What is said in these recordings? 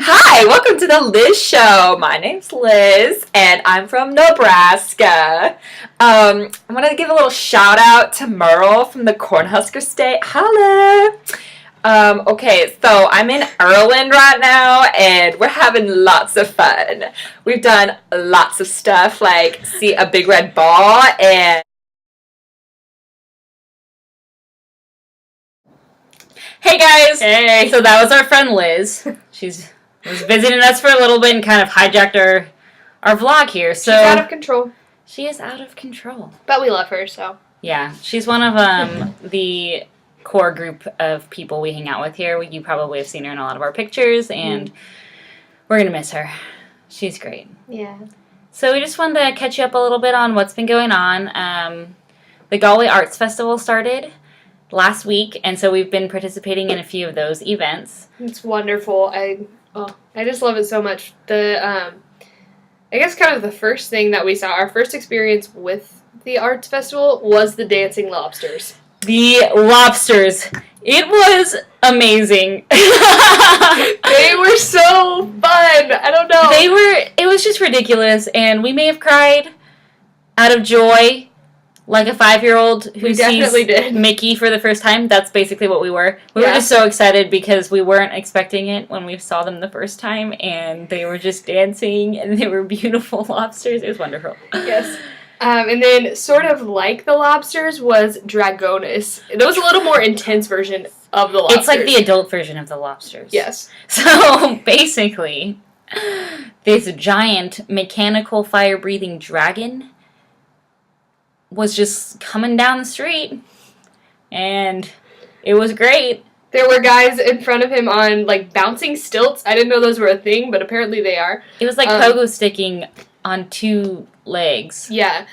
Hi, welcome to the Liz Show. My name's Liz, and I'm from Nebraska. I want to give a little shout out to Merle from the Cornhusker State. Holla! Okay, so I'm in Ireland right now, and we're having lots of fun. We've done lots of stuff, like see a big red ball and... Hey guys! Hey! So that was our friend Liz. She was visiting us for a little bit and kind of hijacked our vlog here. So she's out of control. She is out of control. But we love her, so. Yeah, she's one of the core group of people we hang out with here. You probably have seen her in a lot of our pictures, and we're going to miss her. She's great. Yeah. So we just wanted to catch you up a little bit on what's been going on. The Galway Arts Festival started last week, and so we've been participating in a few of those events. It's wonderful. I just love it so much. I guess kind of the first thing that we saw, our first experience with the arts festival was the dancing lobsters. The lobsters. It was amazing. They were so fun. I don't know. It was just ridiculous, and we may have cried out of joy like a 5-year-old who sees Mickey for the first time. That's basically what we were. We were just so excited because we weren't expecting it when we saw them the first time, and they were just dancing, and they were beautiful lobsters. It was wonderful. Yes. And then, sort of like the lobsters, was Dragonis. It was a little more intense version of the lobsters. It's like the adult version of the lobsters. Yes. So, basically, this giant mechanical fire-breathing dragon was just coming down the street, and it was great. There were guys in front of him on, like, bouncing stilts. I didn't know those were a thing, but apparently they are. It was like pogo sticking on 2 legs. Yeah.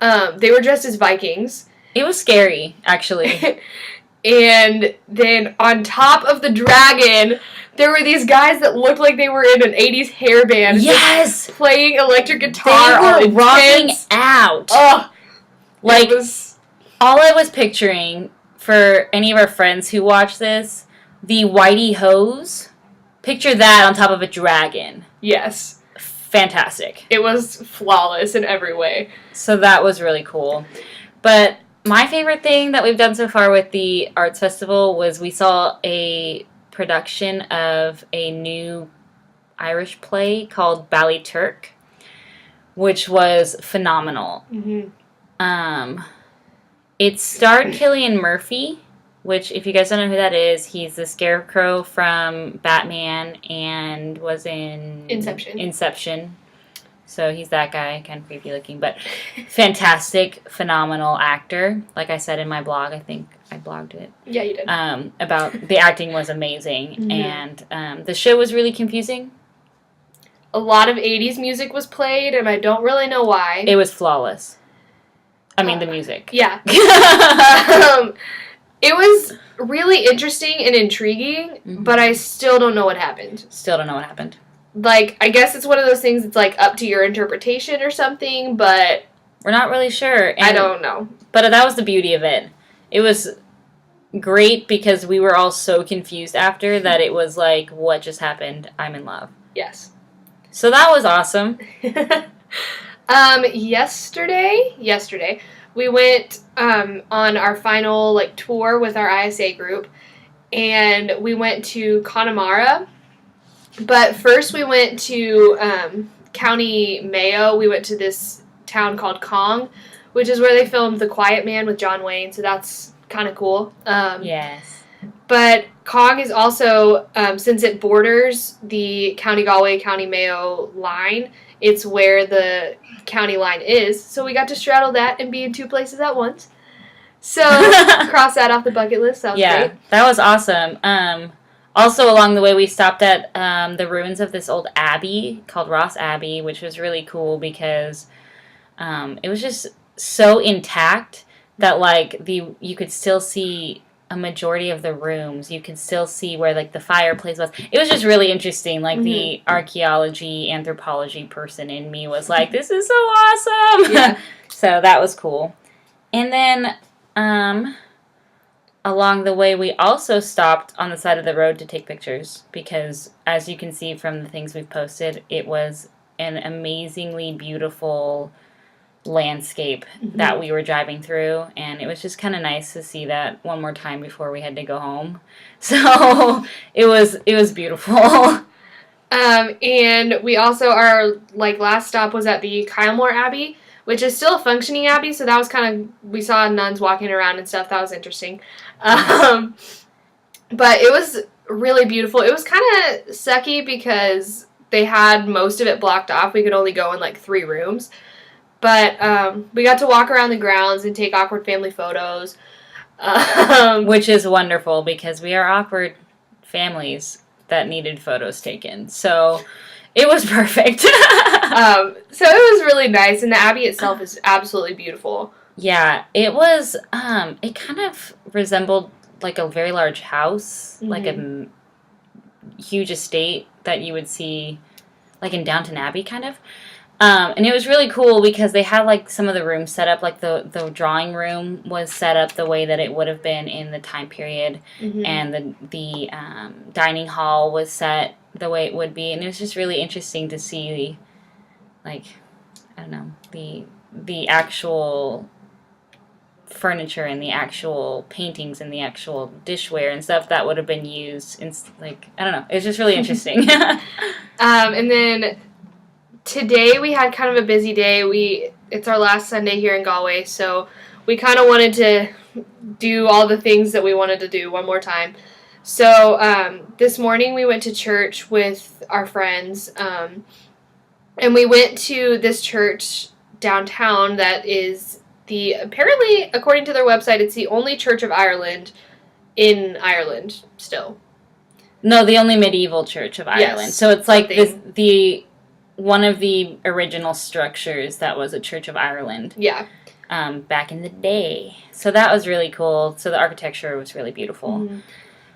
They were dressed as Vikings. It was scary, actually. And then on top of the dragon, there were these guys that looked like they were in an 80s hair band. Yes! Playing electric guitar. They were rocking out. Oh, like, all I was picturing for any of our friends who watch this, the Whitey hose, picture that on top of a dragon. Yes. Fantastic. It was flawless in every way. So that was really cool. But my favorite thing that we've done so far with the Arts Festival was we saw a production of a new Irish play called Ballyturk, which was phenomenal. Mm-hmm. It starred Cillian Murphy, which, if you guys don't know who that is, he's the Scarecrow from Batman and was in Inception. So he's that guy, kind of creepy looking, but fantastic, phenomenal actor. Like I said in my blog, I think I blogged it. Yeah, you did. About the acting was amazing, and the show was really confusing. A lot of 80s music was played, and I don't really know why. It was flawless. I mean, the music. Yeah. It was really interesting and intriguing, but I still don't know what happened. Still don't know what happened. Like, I guess it's one of those things that's, like, up to your interpretation or something, but... We're not really sure. I don't know. But that was the beauty of it. It was great because we were all so confused after that it was like, what just happened? I'm in love. Yes. So that was awesome. Yesterday, we went on our final, like, tour with our ISA group, and we went to Connemara. But first we went to County Mayo. We went to this town called Cong, which is where they filmed The Quiet Man with John Wayne, so that's kind of cool. Yes. But Cong is also, since it borders the County Galway, County Mayo line, it's where the county line is. So we got to straddle that and be in 2 places at once. So cross that off the bucket list. Sounds great. That was awesome. Also, along the way, we stopped at the ruins of this old abbey called Ross Abbey, which was really cool because it was just so intact that, like, you could still see a majority of the rooms. You could still see where, like, the fireplace was. It was just really interesting. Like, the archaeology, anthropology person in me was like, this is so awesome! Yeah. So that was cool. And then along the way, we also stopped on the side of the road to take pictures because, as you can see from the things we've posted, it was an amazingly beautiful landscape that we were driving through, and it was just kind of nice to see that one more time before we had to go home. So it was beautiful. And we also, our last stop was at the Kylemore Abbey, which is still a functioning abbey, so that was kind of, we saw nuns walking around and stuff. That was interesting. But it was really beautiful. It was kind of sucky because they had most of it blocked off. We could only go in 3 rooms. But we got to walk around the grounds and take awkward family photos. Which is wonderful because we are awkward families that needed photos taken. So it was perfect. So it was really nice, and the abbey itself is absolutely beautiful. Yeah, it was, it kind of resembled a very large house, like a huge estate that you would see in Downton Abbey kind of. And it was really cool because they had some of the rooms set up, the drawing room was set up the way that it would have been in the time period, and the dining hall was set the way it would be, and it was just really interesting to see, I don't know, the actual furniture and the actual paintings and the actual dishware and stuff that would have been used in, I don't know, it's just really interesting. And then today we had kind of a busy day. It's our last Sunday here in Galway, so we kind of wanted to do all the things that we wanted to do one more time. So this morning we went to church with our friends, and we went to this church downtown that is apparently, according to their website, it's the only church of Ireland in Ireland still. No, the only medieval church of Ireland. Yes, so it's one of the original structures that was a Church of Ireland. Yeah. Back in the day. So that was really cool. So the architecture was really beautiful. Mm-hmm.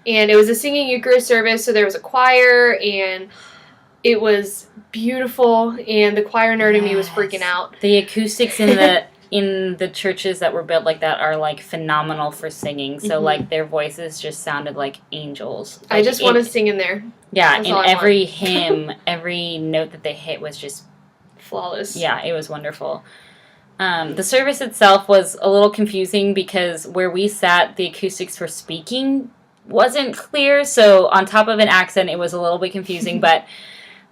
And it was a singing Eucharist service, so there was a choir, and it was beautiful, and the choir nerd in me was freaking out. The acoustics in the churches that were built like that are phenomenal for singing. So their voices just sounded like angels. I just want to sing in there. Yeah, and every hymn, every note that they hit was just flawless. Yeah, it was wonderful. The service itself was a little confusing because where we sat, the acoustics for speaking wasn't clear. So on top of an accent, it was a little bit confusing, but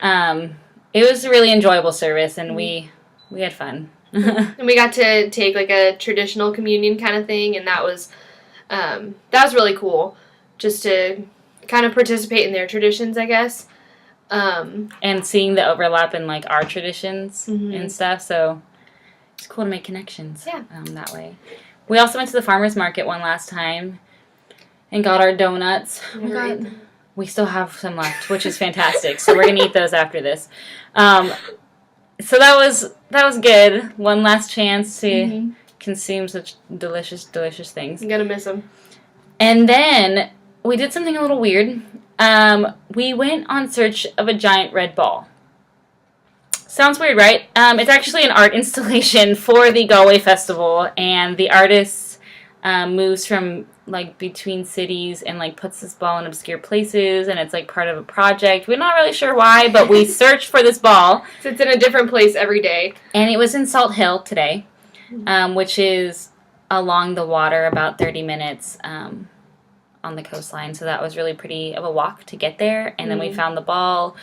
it was a really enjoyable service, and we had fun. And we got to take a traditional communion kind of thing, and that was really cool, just to kind of participate in their traditions, I guess. And seeing the overlap in our traditions and stuff, so it's cool to make connections that way. We also went to the farmer's market one last time and got our donuts. We still have some left, which is fantastic. So we're gonna eat those after this. So that was good. One last chance to consume such delicious, delicious things. I'm gonna miss them. And then we did something a little weird. We went on search of a giant red ball. Sounds weird, right? It's actually an art installation for the Galway Festival, and the artist moves from between cities and puts this ball in obscure places, and it's part of a project. We're not really sure why, but we searched for this ball. So it's in a different place every day. And it was in Salt Hill today, which is along the water about 30 minutes on the coastline. So that was really pretty of a walk to get there. And then we found the ball.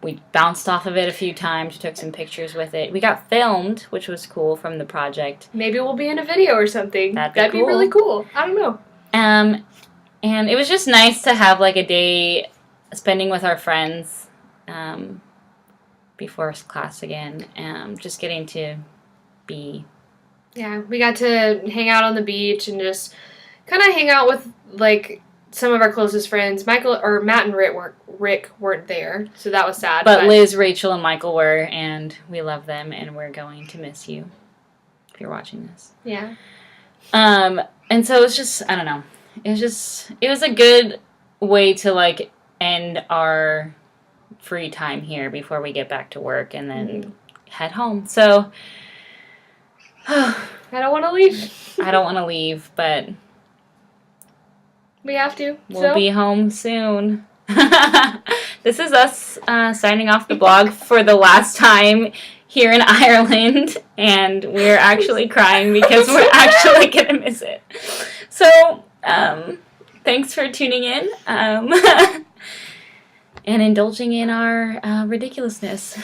We bounced off of it a few times, took some pictures with it. We got filmed, which was cool from the project. Maybe we'll be in a video or something. That'd be really cool. I don't know. And it was just nice to have a day spending with our friends before class again. Just getting to be. Yeah, we got to hang out on the beach and just kind of hang out with some of our closest friends. Matt and Rick weren't there, so that was sad. But Liz, Rachel, and Michael were, and we love them, and we're going to miss you if you're watching this. Yeah. And so it's just, I don't know. It was a good way to end our free time here before we get back to work and then head home. So I don't want to leave. I don't want to leave, but We have to. We'll be home soon. This is us signing off the blog for the last time here in Ireland, and we're actually crying because we're actually going to miss it. So, thanks for tuning in and indulging in our ridiculousness.